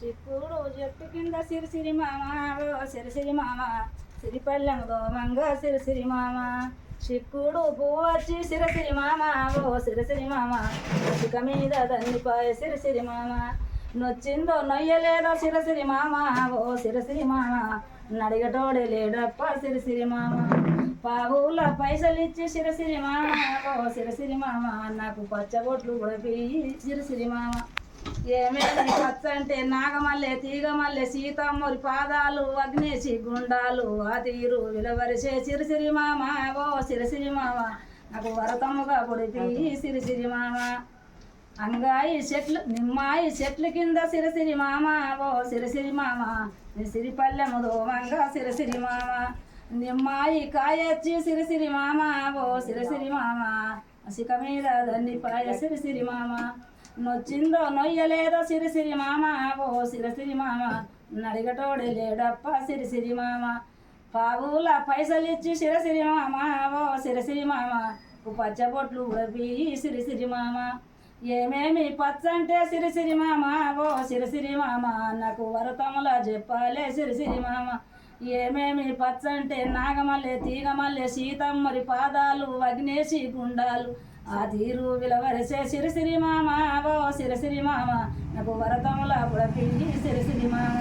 చిక్కుడు చెట్టు కింద సిరిసిరి మామ ఓ సిరిసిరి మామ సిరిపల్లెం దోమంగ సిరిసిరి మామ చిక్కుడు పువ్వు వచ్చి సిరిసిరి మామ ఓ సిరిసిరి మామ ఇసుక మీద దండిపాయ సిరిసిరి మామ నొచ్చిందో నొయ్యలేదో సిరిసిరి మామ ఓ సిరిసిరి మామ నడిగటోడే లేడప్ప సిరిసిరి మామ పావుల పైసలిచ్చి సిరిసిరి మామ ఓ సిరిసిరి మామ నాకు పచ్చబొట్లు కొడిపి సిరిసిరి మామ ఏమేమి పచ్చ అంటే నాగమల్లె తీగమల్లె సీతమ్మరి పాదాలు అగ్నేసి గుండాలు ఆ తీరు విలవరిసే సిరిసిరి మామ ఓ సిరిసిరి మామ నాకు వరతమ్ముగా పొడిపి సిరిసిరి మామ అంగాయి చెట్లు నిమ్మాయి చెట్ల కింద సిరిసిరి మామ ఓ సిరిసిరి మామ సిరిపల్లెము దోమంగా సిరిసిరి మామ నిమ్మాయి కాయచ్చి సిరిసిరి మామ ఓ సిరిసిరి మామ సిక మీద దండిపాయ సిరిసిరి మామ నొచ్చిందో నొయ్యలేదో సిరిసిరి మామ ఓ సిరిసిరి మామ నడిగటోడే లేడప్ప సిరిసిరి మామ పావుల పైసలిచ్చి సిరిసిరి మామ ఓ సిరిసిరి మామ పచ్చబొట్లు ఉడపి సిరిసిరి మామ ఏమేమి పచ్చంటే సిరిసిరి మామ ఓ సిరిసిరి మామ నాకు వరతముల చెప్పాలే సిరిసిరి మామ ఏమేమి పచ్చంటే నాగమల్లె తీగమల్లె సీతమ్మరి పాదాలు అగ్నేసి గుండాలు ఆ తీరు విలవరిసే సిరిసిరి మామ ఓ సిరిసిరి మామ నాకు వరతముల పుడపి సిరిసిరి మామ